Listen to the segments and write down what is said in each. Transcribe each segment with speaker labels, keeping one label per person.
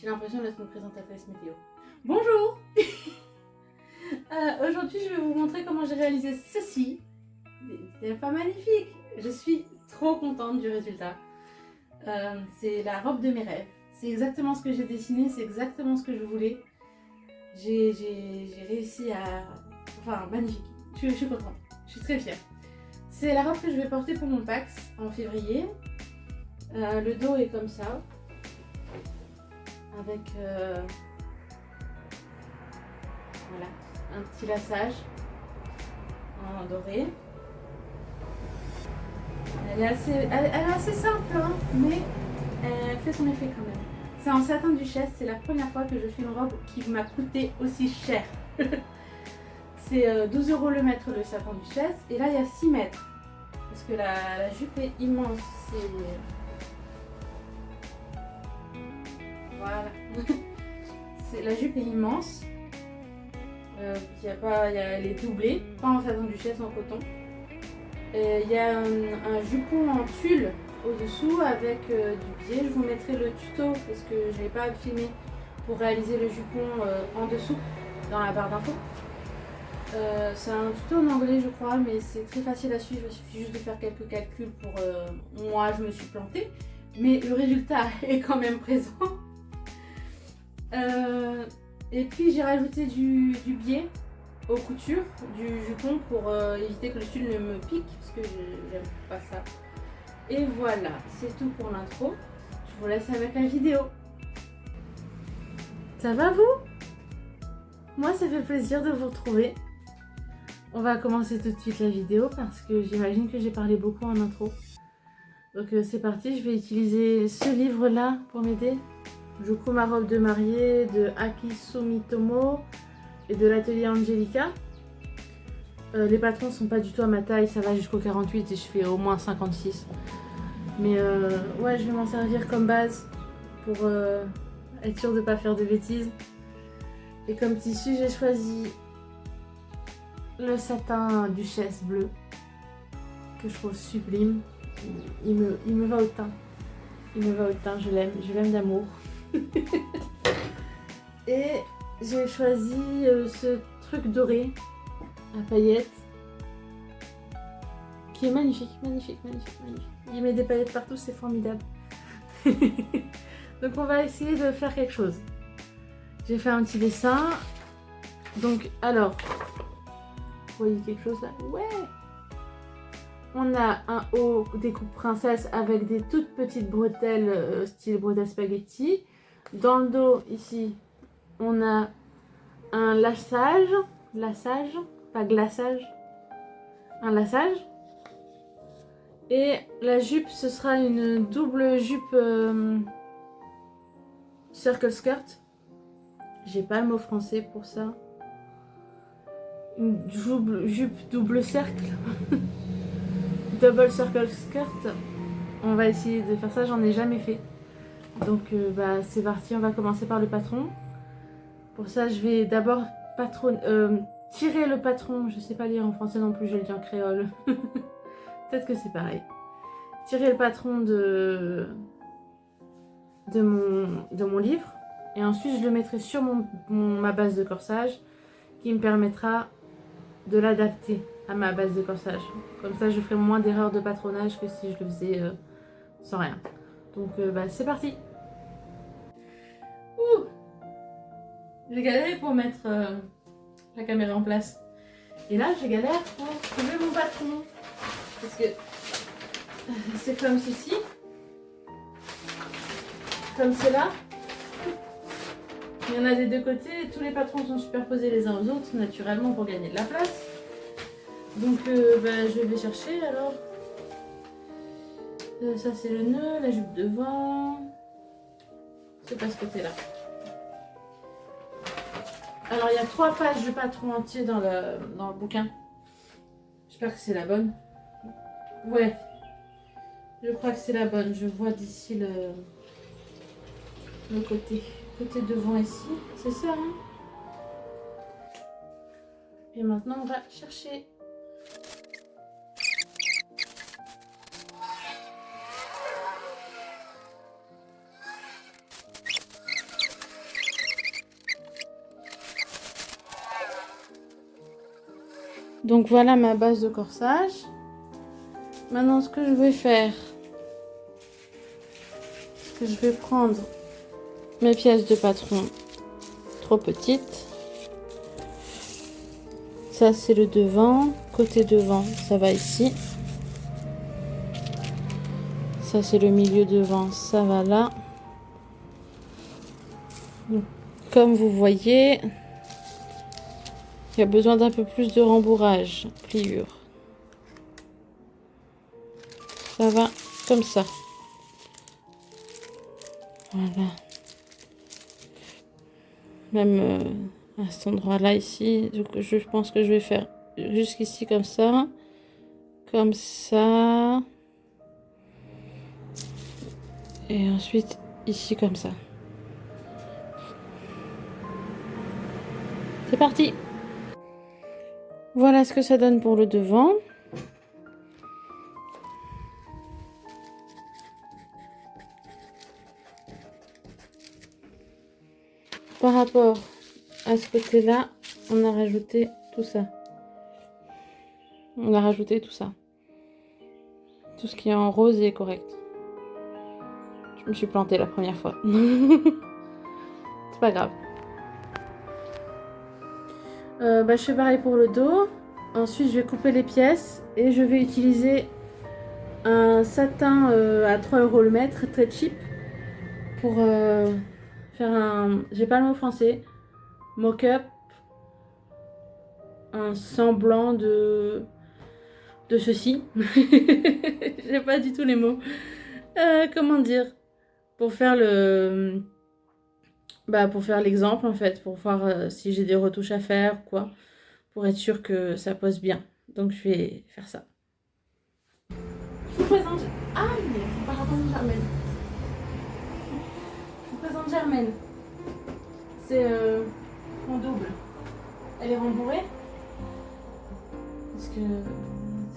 Speaker 1: J'ai l'impression d'être une présentatrice météo. Bonjour. Aujourd'hui, je vais vous montrer comment j'ai réalisé ceci. C'est pas magnifique. Je suis trop contente du résultat. C'est la robe de mes rêves. C'est exactement ce que j'ai dessiné, c'est exactement ce que je voulais. J'ai réussi à... Enfin, magnifique. Je suis contente. Je suis très fière. C'est la robe que je vais porter pour mon PAX en février. Le dos est comme ça. Avec voilà, un petit laçage en doré. Elle est assez simple, hein, mais elle fait son effet quand même. C'est en satin duchesse, c'est la première fois que je fais une robe qui m'a coûté aussi cher. C'est 12 € le mètre le satin duchesse, et là il y a 6 mètres. Parce que la jupe est immense. Voilà. La jupe est immense. Elle est doublée, pas en satin duchesse, en coton. Il y a un jupon en tulle au-dessous avec du biais. Je vous mettrai le tuto parce que je n'ai pas filmé pour réaliser le jupon en dessous dans la barre d'infos. C'est un tuto en anglais je crois, mais c'est très facile à suivre. Il suffit juste de faire quelques calculs pour... moi je me suis plantée, mais le résultat est quand même présent. Et puis j'ai rajouté du biais aux coutures du jupon pour éviter que le tulle ne me pique parce que j'aime pas ça. Et voilà, c'est tout pour l'intro. Je vous laisse avec la vidéo. Ça va vous? Moi ça fait plaisir de vous retrouver. On va commencer tout de suite la vidéo parce que j'imagine que j'ai parlé beaucoup en intro. Donc c'est parti, je vais utiliser ce livre là pour m'aider. Juku, ma robe de mariée de Aki Sumitomo et de l'atelier Angelica. Les patrons sont pas du tout à ma taille, ça va jusqu'au 48 et je fais au moins 56. Mais ouais, je vais m'en servir comme base pour être sûre de ne pas faire de bêtises. Et comme tissu, j'ai choisi le satin duchesse bleu que je trouve sublime. Il me va au teint. Il me va au teint, je l'aime d'amour. Et j'ai choisi ce truc doré à paillettes qui est magnifique, magnifique, magnifique, magnifique. Il met des paillettes partout, c'est formidable. Donc on va essayer de faire quelque chose. J'ai fait un petit dessin. Donc alors, vous voyez quelque chose là? Ouais. On a un haut découpe princesse avec des toutes petites bretelles style bretelles spaghetti. Dans le dos ici, on a un laçage, pas glaçage, un laçage. Et la jupe, ce sera une double jupe circle skirt. J'ai pas le mot français pour ça. Une jupe double cercle. Double circle skirt. On va essayer de faire ça, j'en ai jamais fait. Donc bah, c'est parti, on va commencer par le patron. Pour ça, je vais d'abord tirer le patron. Je sais pas lire en français non plus, je le dis en créole. Peut-être que c'est pareil. Tirer le patron de mon livre. Et ensuite, je le mettrai sur ma base de corsage qui me permettra de l'adapter à ma base de corsage. Comme ça, je ferai moins d'erreurs de patronage que si je le faisais sans rien. Donc, bah, c'est parti. Ouh, j'ai galéré pour mettre la caméra en place. Et là, je galère pour trouver mon patron. Parce que c'est comme ceci. Comme cela. Il y en a des deux côtés. Tous les patrons sont superposés les uns aux autres, naturellement, pour gagner de la place. Donc, bah, je vais chercher alors. Ça, c'est le nœud, la jupe devant. C'est pas ce côté-là. Alors, il y a 3 pages de patron entier dans le bouquin. J'espère que c'est la bonne. Ouais. Je crois que c'est la bonne. Je vois d'ici le côté devant ici. C'est ça, hein? Et maintenant, on va chercher. Donc voilà ma base de corsage. Maintenant ce que je vais faire, c'est que je vais prendre mes pièces de patron trop petites. Ça c'est le devant, côté devant ça va ici. Ça c'est le milieu devant, ça va là. Donc, comme vous voyez, il y a besoin d'un peu plus de rembourrage, pliure. Ça va comme ça. Voilà. Même à cet endroit-là, ici, je pense que je vais faire jusqu'ici comme ça. Comme ça. Et ensuite, ici comme ça. C'est parti! Voilà ce que ça donne pour le devant. Par rapport à ce côté-là, on a rajouté tout ça. On a rajouté tout ça. Tout ce qui est en rose est correct. Je me suis plantée la première fois. C'est pas grave. Je fais pareil pour le dos. Ensuite, je vais couper les pièces et je vais utiliser un satin à 3 € le mètre, très cheap, pour faire un, j'ai pas le mot français, mock-up, un semblant de ceci. J'ai pas du tout les mots. Comment dire? Pour faire le, pour faire l'exemple en fait, pour voir si j'ai des retouches à faire ou quoi, pour être sûr que ça pose bien. Donc je vais faire ça. Je vous présente. Ah, mais faut pas raconter Germaine. Je vous présente Germaine. C'est mon double. Elle est rembourrée. Parce que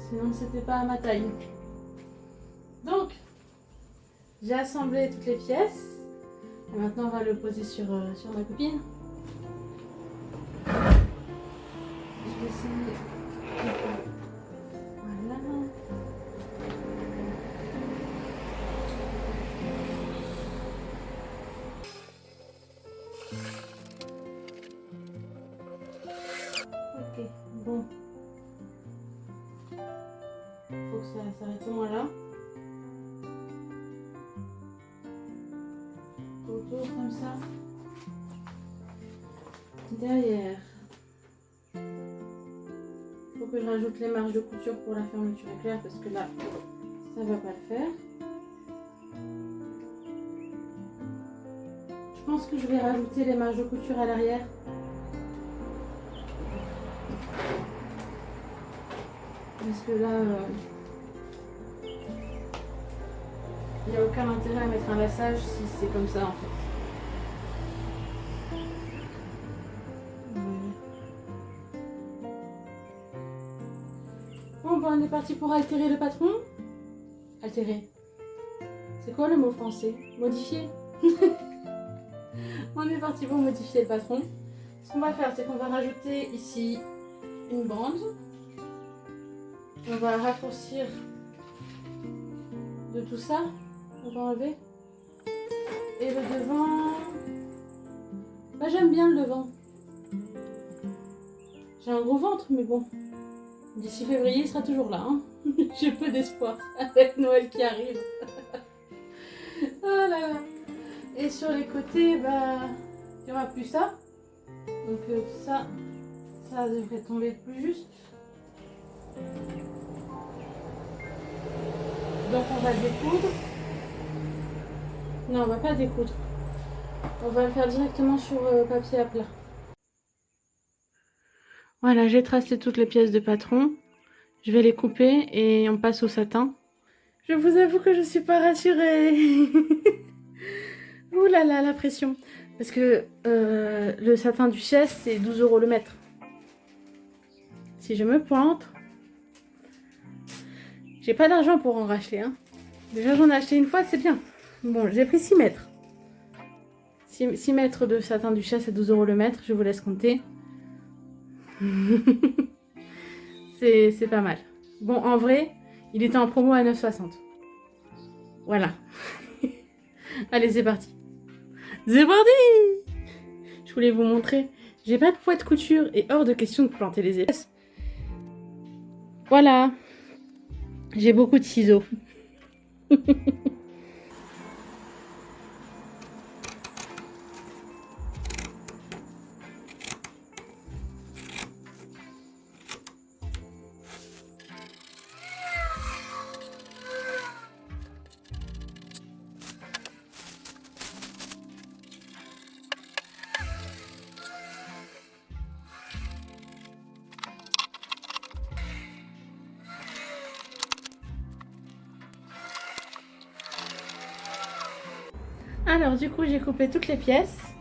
Speaker 1: sinon c'était pas à ma taille. Donc, j'ai assemblé toutes les pièces. Et maintenant on va le poser sur ma copine. Je vais essayer. Voilà. Ok, bon. Faut que ça s'arrête au moins là. Autour comme ça. Derrière. Faut que je rajoute les marges de couture pour la fermeture éclair parce que là, ça va pas le faire. Je pense que je vais rajouter les marges de couture à l'arrière. Parce que là, il n'y a aucun intérêt à mettre un lassage si c'est comme ça en fait. Bon, on est parti pour altérer le patron. Altérer. C'est quoi le mot français? Modifier. On est parti pour modifier le patron. Ce qu'on va faire, c'est qu'on va rajouter ici une bande. On va raccourcir de tout ça. On va enlever. Et le devant... j'aime bien le devant. J'ai un gros ventre, mais bon. D'ici février, il sera toujours là. Hein. J'ai peu d'espoir avec Noël qui arrive. Oh là là. Et sur les côtés, il n'y aura plus ça. Donc ça devrait tomber plus juste. Donc on va découdre. Non, on va pas découdre. On va le faire directement sur papier à plat. Voilà, j'ai tracé toutes les pièces de patron. Je vais les couper et on passe au satin. Je vous avoue que je suis pas rassurée. Ouh là là, la pression. Parce que le satin Duchesse, c'est 12 € le mètre. Si je me plante, j'ai pas d'argent pour en racheter. Hein. Déjà, j'en ai acheté une fois, c'est bien. Bon, j'ai pris 6 mètres. 6 mètres de satin Duchesse à 12 € le mètre. Je vous laisse compter. C'est pas mal. Bon, en vrai, il était en promo à 9,60. Voilà. Allez, c'est parti. C'est parti! Je voulais vous montrer. J'ai pas de poids de couture et hors de question de planter les épaisses. Voilà. J'ai beaucoup de ciseaux. Alors, du coup, j'ai coupé toutes les pièces.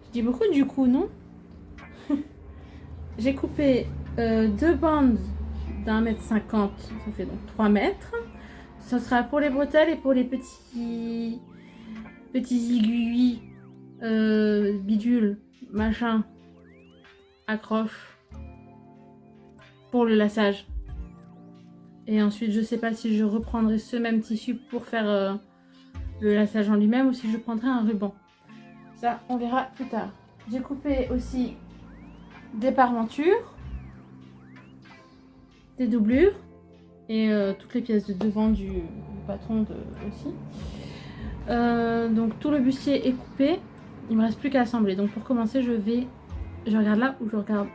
Speaker 1: Je dis beaucoup du coup, non? J'ai coupé 2 bandes d'1,50 m, ça fait donc 3 mètres. Ça sera pour les bretelles et pour les petits aiguilles, bidules, machin, accroche pour le laçage. Et ensuite, je sais pas si je reprendrai ce même tissu pour faire le laçage en lui-même ou si je prendrai un ruban. Ça, on verra plus tard. J'ai coupé aussi des parmentures, des doublures et toutes les pièces de devant du patron aussi. Donc tout le bustier est coupé. Il me reste plus qu'à assembler. Donc pour commencer, je regarde là ou je regarde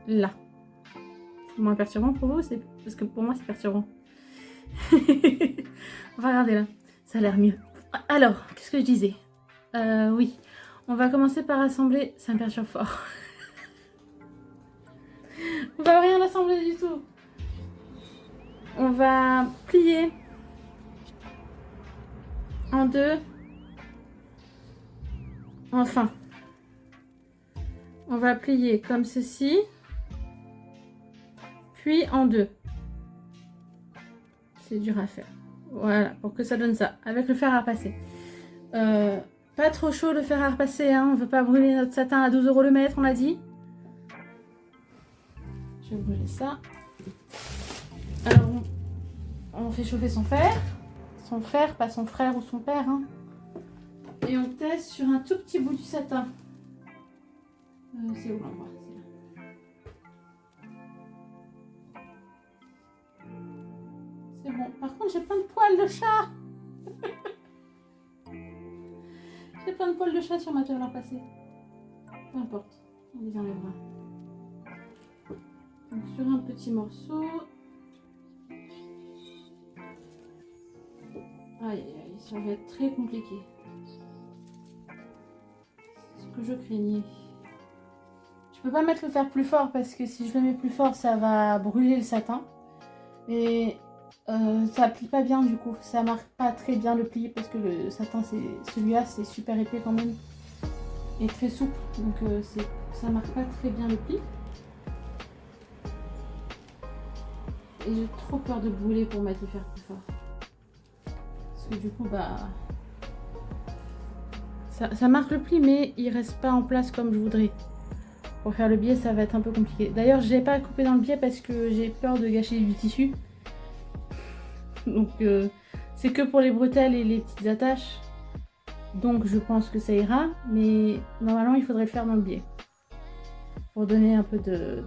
Speaker 1: là. C'est moins perturbant pour vous, c'est parce que pour moi c'est perturbant. On va regarder là. Ça a l'air mieux. Alors, qu'est-ce que je disais? Oui, on va commencer par assembler. Ça me perturbe fort. On va rien assembler du tout. On va plier en deux. Enfin, on va plier comme ceci, puis en deux. C'est dur à faire. Voilà, pour que ça donne ça, avec le fer à repasser. Pas trop chaud le fer à repasser, hein. On veut pas brûler notre satin à 12 € le mètre, on a dit. Je vais brûler ça. Alors, on fait chauffer son fer. Son fer, pas son frère ou son père, hein. Et on teste sur un tout petit bout du satin. C'est où l'endroit? C'est bon. Par contre, j'ai plein de poils de chat. J'ai plein de poils de chat sur ma table à repasser. Peu importe, on les enlèvera. Donc sur un petit morceau. Aïe aïe aïe, ça va être très compliqué. C'est ce que je craignais. Je peux pas mettre le fer plus fort parce que si je le mets plus fort, ça va brûler le satin. Mais ça plie pas bien du coup. Ça marque pas très bien le pli parce que le satin, celui-là, c'est super épais quand même. Et très souple. Donc ça marque pas très bien le pli. Et j'ai trop peur de brûler pour mettre le fer plus fort. Parce que du coup, bah... Ça marque le pli, mais il reste pas en place comme je voudrais. Pour faire le biais, ça va être un peu compliqué. D'ailleurs, je l'ai pas coupé dans le biais parce que j'ai peur de gâcher du tissu. Donc, c'est que pour les bretelles et les petites attaches. Donc, je pense que ça ira. Mais normalement, il faudrait le faire dans le biais. Pour donner un peu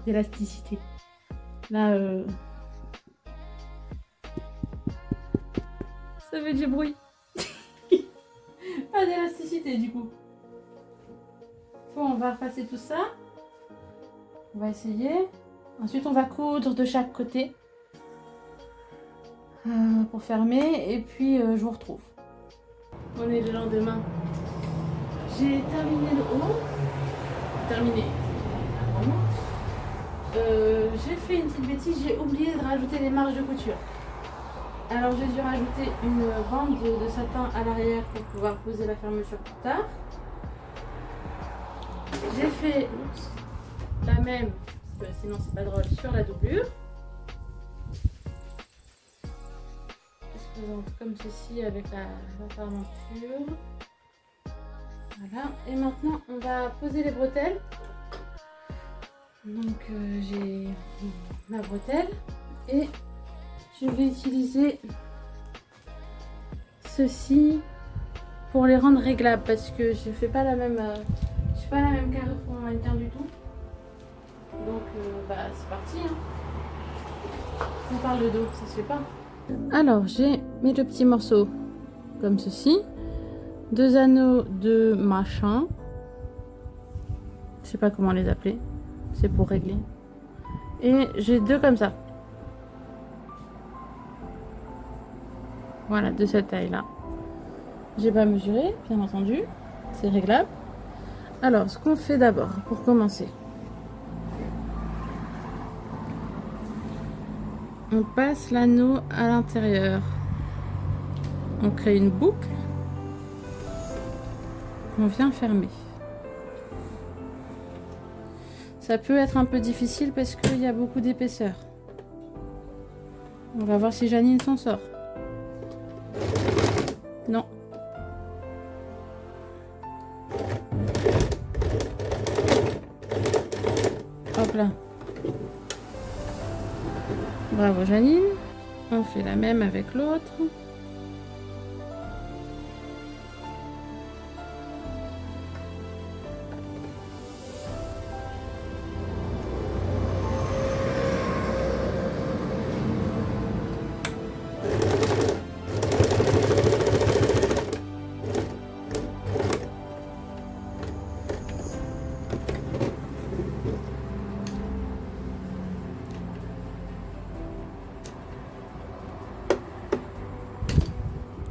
Speaker 1: d'élasticité. Là, ça fait du bruit. Pas d'élasticité du coup. Bon, on va repasser tout ça. On va essayer. Ensuite, on va coudre de chaque côté. Pour fermer. Et puis, je vous retrouve. On est le lendemain. J'ai terminé le haut. Terminé. J'ai fait une petite bêtise. J'ai oublié de rajouter les marges de couture. Alors j'ai dû rajouter une bande de satin à l'arrière pour pouvoir poser la fermeture plus tard. J'ai fait la même, sinon c'est pas drôle, sur la doublure. Comme ceci avec la fermeture. Voilà. Et maintenant on va poser les bretelles. Donc j'ai ma bretelle et je vais utiliser ceci pour les rendre réglables parce que je fais pas la même je fais pas la même carrure pour mon mannequin du tout. Donc c'est parti hein. On parle de dos, ça se fait pas. Alors j'ai mes deux petits morceaux comme ceci, deux anneaux de machin, je sais pas comment les appeler, c'est pour régler, et j'ai deux comme ça. Voilà, de cette taille là. J'ai pas mesuré, bien entendu, c'est réglable. Alors ce qu'on fait d'abord pour commencer, on passe l'anneau à l'intérieur, on crée une boucle qu'on vient fermer. Ça peut être un peu difficile parce qu'il y a beaucoup d'épaisseur. On va voir si Janine s'en sort. Non. Hop là. Bravo Janine. On fait la même avec l'autre.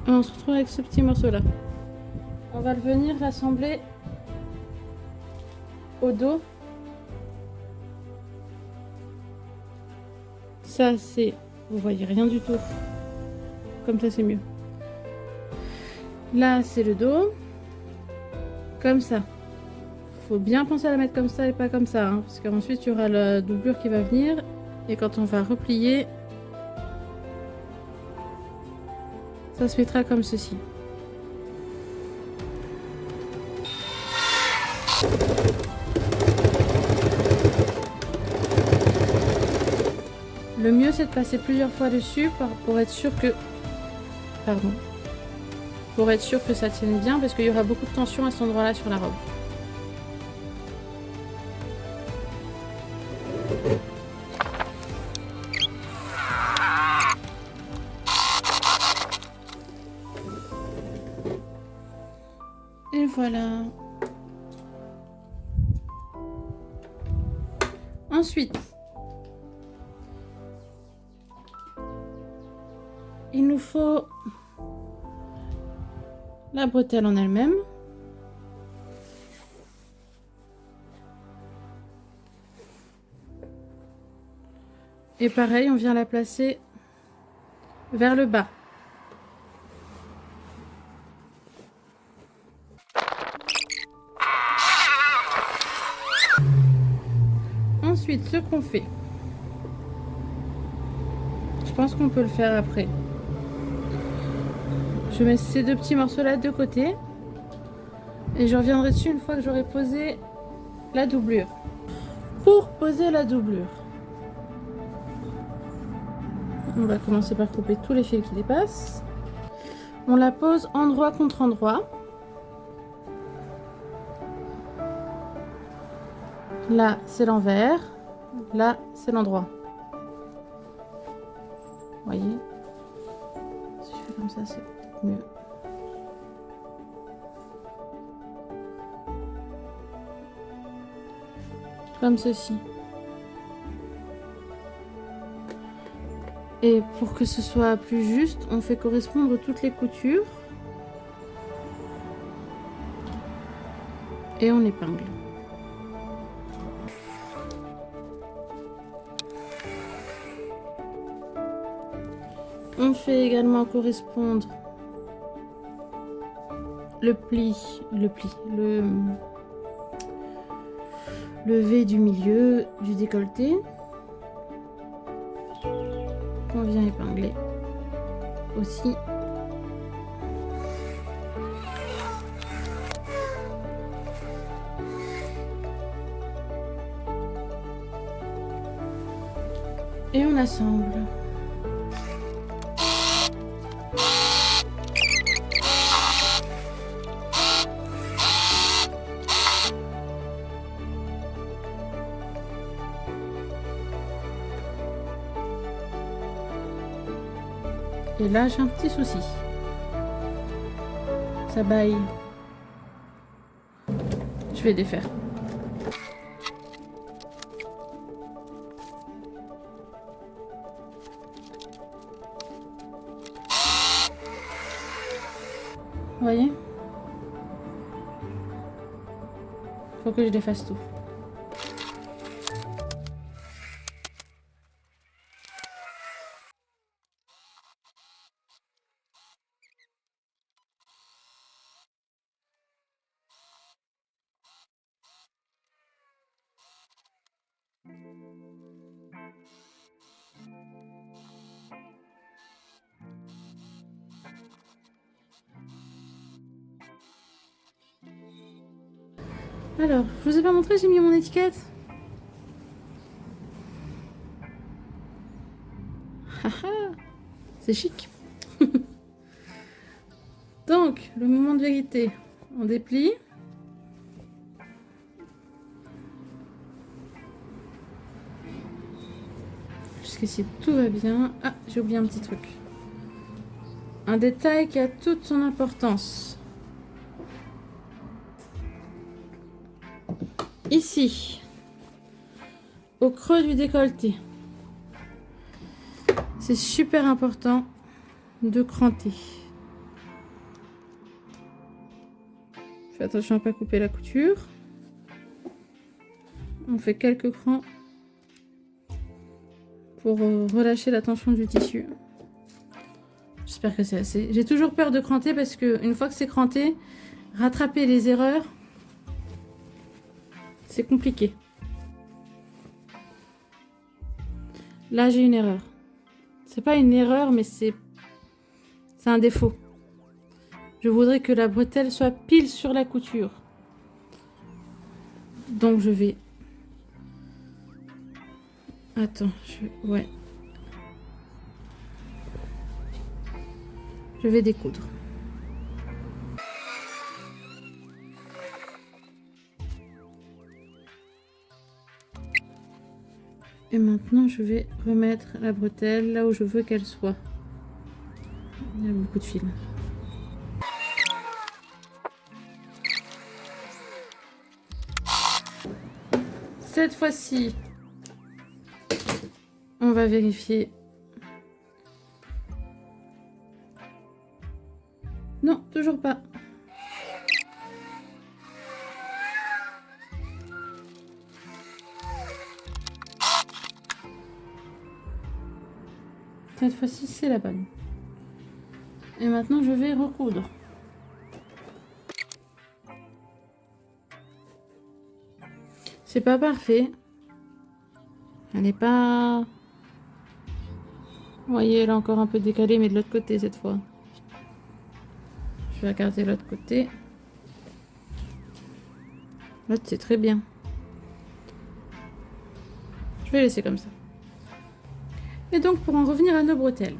Speaker 1: Et on se retrouve avec ce petit morceau là. On va venir l'assembler au dos. Ça c'est, vous voyez rien du tout. Comme ça c'est mieux. Là c'est le dos. Comme ça. Faut bien penser à la mettre comme ça et pas comme ça. Hein, parce qu'ensuite il y aura la doublure qui va venir. Et quand on va replier, ça se mettra comme ceci. Le mieux c'est de passer plusieurs fois dessus pour être sûr que... Pardon. Pour être sûr que ça tienne bien parce qu'il y aura beaucoup de tension à cet endroit là sur la robe. Et voilà. Ensuite, il nous faut la bretelle en elle-même. Et pareil, on vient la placer vers le bas. Ensuite, ce qu'on fait, je pense qu'on peut le faire après. Je mets ces deux petits morceaux là de côté et je reviendrai dessus une fois que j'aurai posé la doublure. Pour poser la doublure, on va commencer par couper tous les fils qui dépassent. On la pose endroit contre endroit. Là, c'est l'envers. Là, c'est l'endroit. Vous voyez? Si je fais comme ça, c'est peut-être mieux. Comme ceci. Et pour que ce soit plus juste, on fait correspondre toutes les coutures. Et on épingle. On fait également correspondre le V du milieu du décolleté qu'on vient épingler aussi. Et on assemble. Et là, j'ai un petit souci. Ça baille. Je vais défaire. Vous voyez? Faut que je défasse tout. Alors, je vous ai pas montré, j'ai mis mon étiquette. Haha, c'est chic. Donc, le moment de vérité. On déplie. Jusqu'ici, tout va bien. Ah, j'ai oublié un petit truc. Un détail qui a toute son importance. Ici, au creux du décolleté, c'est super important de cranter. Fais attention à ne pas couper la couture. On fait quelques crans pour relâcher la tension du tissu. J'espère que c'est assez. J'ai toujours peur de cranter parce que une fois que c'est cranté, rattraper les erreurs, c'est compliqué. Là, j'ai une erreur. C'est pas une erreur, mais c'est un défaut. Je voudrais que la bretelle soit pile sur la couture. Donc, je vais... Attends, ouais. Je vais découdre. Et maintenant, je vais remettre la bretelle là où je veux qu'elle soit. Il y a beaucoup de fil. Cette fois-ci, on va vérifier. Non, toujours pas. Cette fois-ci, c'est la bonne. Et maintenant, je vais recoudre. C'est pas parfait. Elle n'est pas... Vous voyez, elle est encore un peu décalée, mais de l'autre côté cette fois. Je vais regarder l'autre côté. L'autre, c'est très bien. Je vais laisser comme ça. Et donc, pour en revenir à nos bretelles.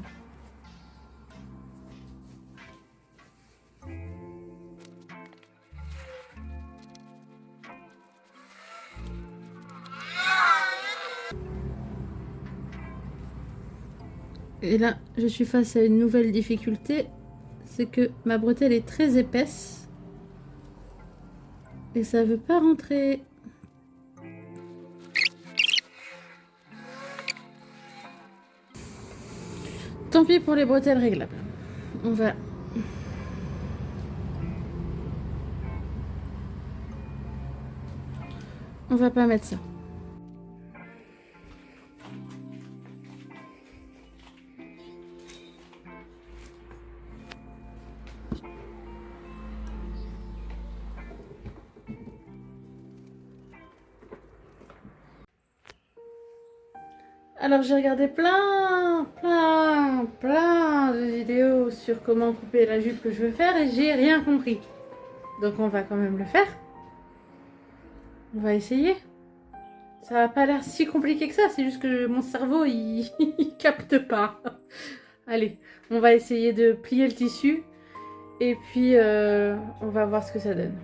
Speaker 1: Et là, je suis face à une nouvelle difficulté. C'est que ma bretelle est très épaisse. Et ça veut pas rentrer. Tant pis pour les bretelles réglables. On va pas mettre ça. Alors j'ai regardé plein de vidéos sur comment couper la jupe que je veux faire et j'ai rien compris. Donc on va quand même le faire. On va essayer. Ça n'a pas l'air si compliqué que ça, c'est juste que mon cerveau, il capte pas. Allez, on va essayer de plier le tissu et puis on va voir ce que ça donne.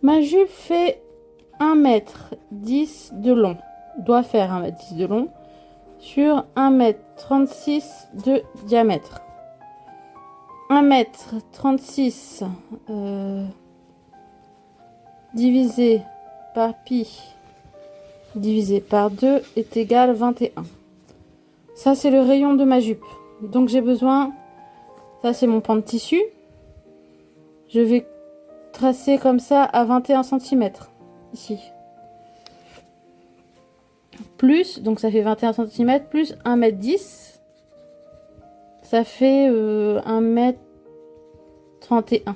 Speaker 1: Ma jupe fait 1,10 m de long, doit faire 1,10 m de long sur 1,36 m de diamètre. 1,36 m divisé par pi divisé par 2 est égal à 21. Ça, c'est le rayon de ma jupe. Donc, j'ai besoin... Ça, c'est mon pan de tissu. Je vais tracer comme ça à 21 cm. Ici. Plus, donc ça fait 21 cm, plus 1,10 m. Ça fait 1,31 m.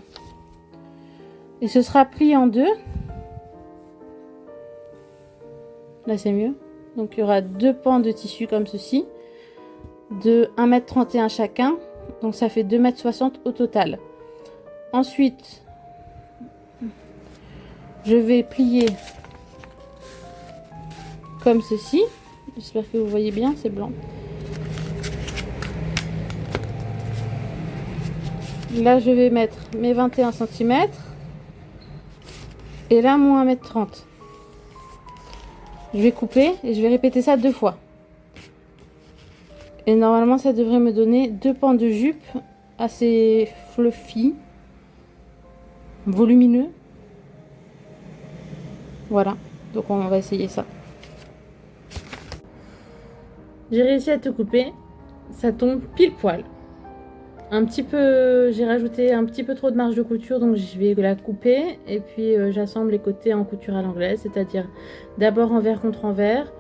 Speaker 1: Et ce sera plié en deux. Là, c'est mieux. Donc, il y aura deux pans de tissu comme ceci. De 1,31 m chacun. Donc, ça fait 2,60 m au total. Ensuite, je vais plier comme ceci. J'espère que vous voyez bien, c'est blanc. Là, je vais mettre mes 21 cm. Et là, mon 1,30 m. Je vais couper et je vais répéter ça 2 fois. Et normalement, ça devrait me donner 2 pans de jupe assez fluffy, volumineux. Voilà, donc on va essayer ça. J'ai réussi à tout couper. Ça tombe pile poil. Un petit peu, j'ai rajouté un petit peu trop de marge de couture, donc je vais la couper. Et puis j'assemble les côtés en couture à l'anglaise, c'est-à-dire d'abord envers contre envers.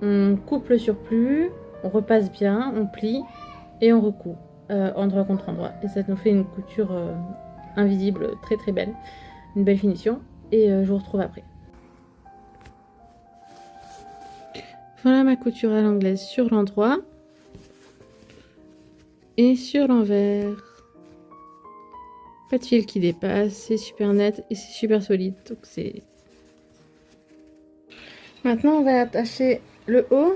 Speaker 1: On coupe le surplus, on repasse bien, on plie et on recoud endroit contre endroit. Et ça nous fait une couture invisible très très belle, une belle finition. Et je vous retrouve après. Voilà ma couture à l'anglaise sur l'endroit et sur l'envers. Pas de fil qui dépasse, c'est super net et c'est super solide. Donc c'est. Maintenant on va attacher le haut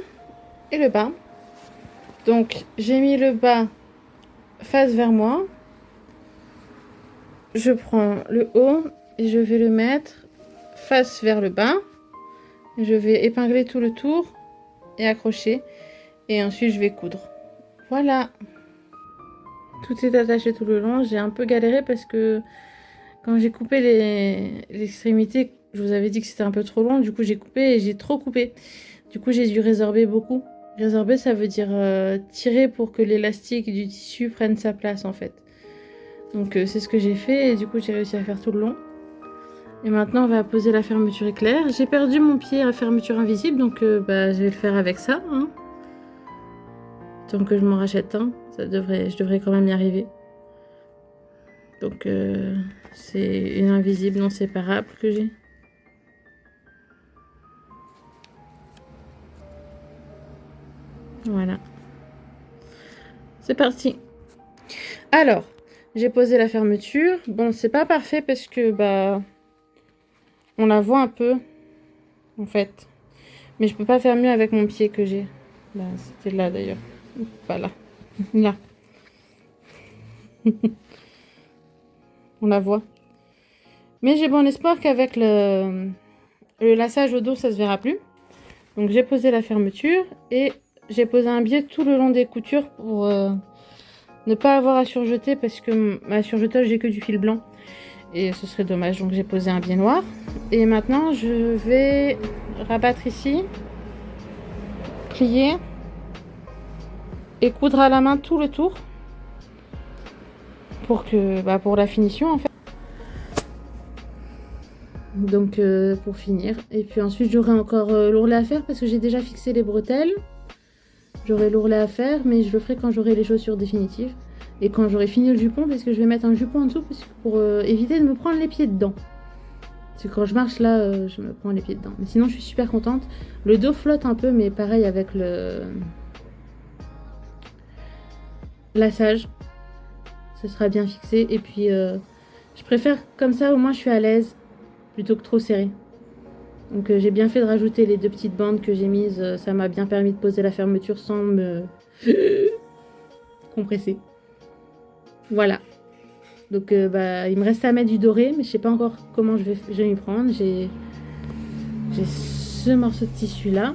Speaker 1: et le bas. Donc j'ai mis le bas face vers moi. Je prends le haut et je vais le mettre face vers le bas. Je vais épingler tout le tour et accrocher. Et ensuite je vais coudre. Voilà. Tout est attaché tout le long. J'ai un peu galéré parce que quand j'ai coupé les extrémités, je vous avais dit que c'était un peu trop long. Du coup j'ai coupé et j'ai trop coupé. Du coup j'ai dû résorber beaucoup. Résorber, ça veut dire tirer pour que l'élastique du tissu prenne sa place en fait. Donc c'est ce que j'ai fait et du coup j'ai réussi à faire tout le long. Et maintenant on va poser la fermeture éclair. J'ai perdu mon pied à fermeture invisible, donc je vais le faire avec ça. Hein. Tant que je m'en rachète un, je devrais quand même y arriver. Donc c'est une invisible non séparable que j'ai. Voilà. C'est parti. Alors, j'ai posé la fermeture. Bon, c'est pas parfait parce que on la voit un peu en fait. Mais je peux pas faire mieux avec mon pied que j'ai. C'était là d'ailleurs. Pas là. Là. On la voit. Mais j'ai bon espoir qu'avec le laçage au dos, ça se verra plus. Donc j'ai posé la fermeture et j'ai posé un biais tout le long des coutures pour ne pas avoir à surjeter parce que ma surjetage, j'ai que du fil blanc. Et ce serait dommage. Donc j'ai posé un biais noir. Et maintenant, je vais rabattre ici. Plier. Et coudre à la main tout le tour. Pour la finition en fait. Donc pour finir. Et puis ensuite j'aurai encore l'ourlet à faire parce que j'ai déjà fixé les bretelles. J'aurai l'ourlet à faire mais je le ferai quand j'aurai les chaussures définitives. Et quand j'aurai fini le jupon parce que je vais mettre un jupon en dessous pour éviter de me prendre les pieds dedans. Parce que quand je marche là je me prends les pieds dedans. Mais sinon je suis super contente. Le dos flotte un peu mais pareil avec le laçage. Ce sera bien fixé. Et puis je préfère comme ça au moins je suis à l'aise. Plutôt que trop serré. Donc j'ai bien fait de rajouter les 2 petites bandes que j'ai mises. Ça m'a bien permis de poser la fermeture sans me compresser. Voilà. Donc il me reste à mettre du doré, mais je sais pas encore comment je vais m'y prendre. J'ai ce morceau de tissu là.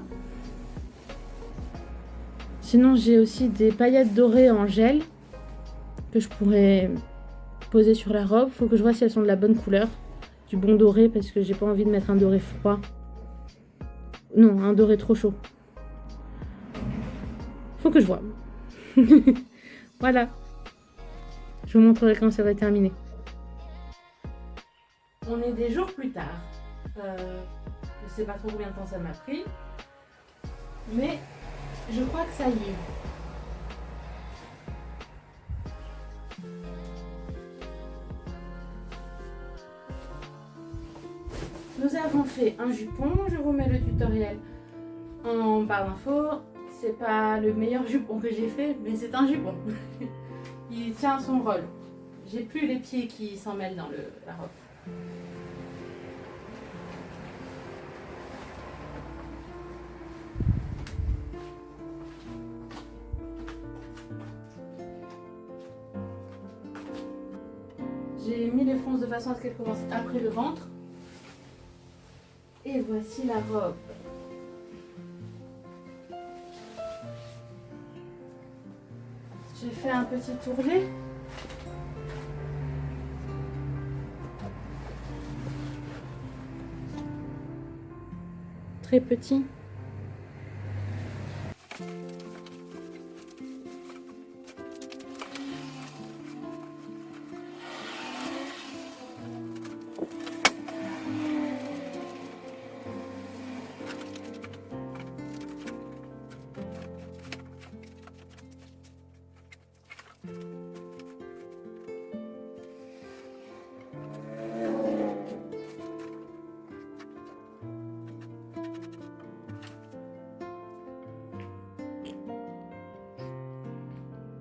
Speaker 1: Sinon j'ai aussi des paillettes dorées en gel que je pourrais poser sur la robe. Faut que je vois si elles sont de la bonne couleur, du bon doré, parce que j'ai pas envie de mettre un doré froid. Non, un doré trop chaud. Faut que je vois. Voilà. Je vous montrerai quand ça va être terminé. On est des jours plus tard. Je sais pas trop combien de temps ça m'a pris. Mais je crois que ça y est. Nous avons fait un jupon. Je vous mets le tutoriel en barre d'infos. C'est pas le meilleur jupon que j'ai fait, mais c'est un jupon. Il tient son rôle. J'ai plus les pieds qui s'en mêlent dans la robe. J'ai mis les fronces de façon à ce qu'elles commencent après le ventre. Et voici la robe. J'ai fait un petit tourlet. Très petit.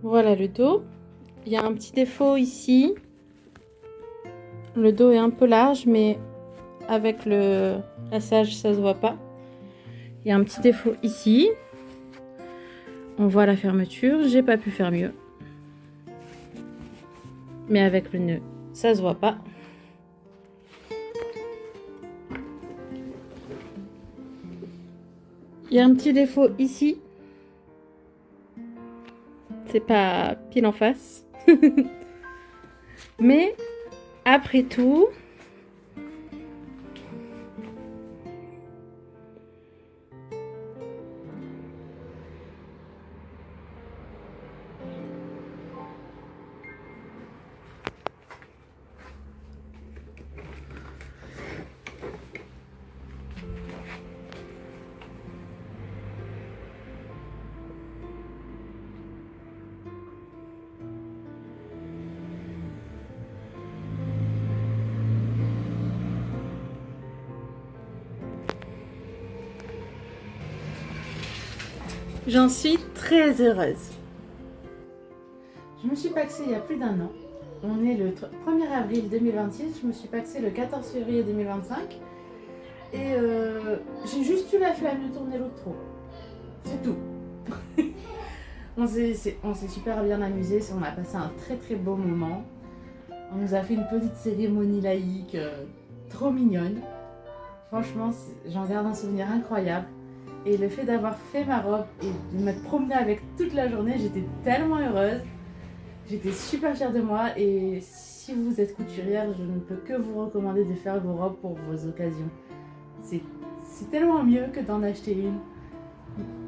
Speaker 1: Voilà le dos. Il y a un petit défaut ici. Le dos est un peu large, mais avec le laçage, ça se voit pas. Il y a un petit défaut ici. On voit la fermeture. J'ai pas pu faire mieux. Mais avec le nœud, ça se voit pas. Il y a un petit défaut ici. C'est pas pile en face. Mais après tout, j'en suis très heureuse. Je me suis paxée il y a plus d'1 an. On est le 1er avril 2026. Je me suis paxée le 14 février 2025. Et j'ai juste eu la flemme de tourner l'autre trop. C'est tout. On s'est super bien amusé. On a passé un très très beau moment. On nous a fait une petite cérémonie laïque trop mignonne. Franchement, j'en garde un souvenir incroyable. Et le fait d'avoir fait ma robe et de m'être promenée avec toute la journée, j'étais tellement heureuse. J'étais super fière de moi. Et si vous êtes couturière, je ne peux que vous recommander de faire vos robes pour vos occasions. C'est tellement mieux que d'en acheter une.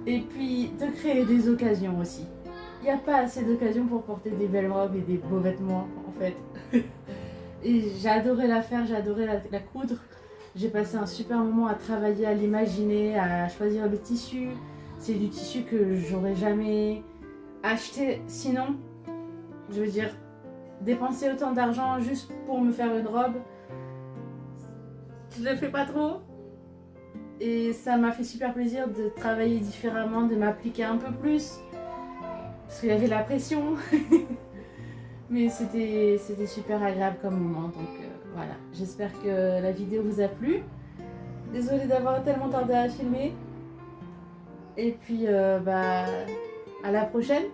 Speaker 1: Et puis de créer des occasions aussi. Il n'y a pas assez d'occasions pour porter des belles robes et des beaux vêtements en fait. Et j'ai adoré la faire, j'ai adoré la coudre. J'ai passé un super moment à travailler, à l'imaginer, à choisir le tissu. C'est du tissu que j'aurais jamais acheté sinon. Je veux dire, dépenser autant d'argent juste pour me faire une robe, je le fais pas trop. Et ça m'a fait super plaisir de travailler différemment, de m'appliquer un peu plus. Parce qu'il y avait la pression. Mais c'était super agréable comme moment. Donc voilà, j'espère que la vidéo vous a plu. Désolée d'avoir tellement tardé à filmer. Et puis, à la prochaine.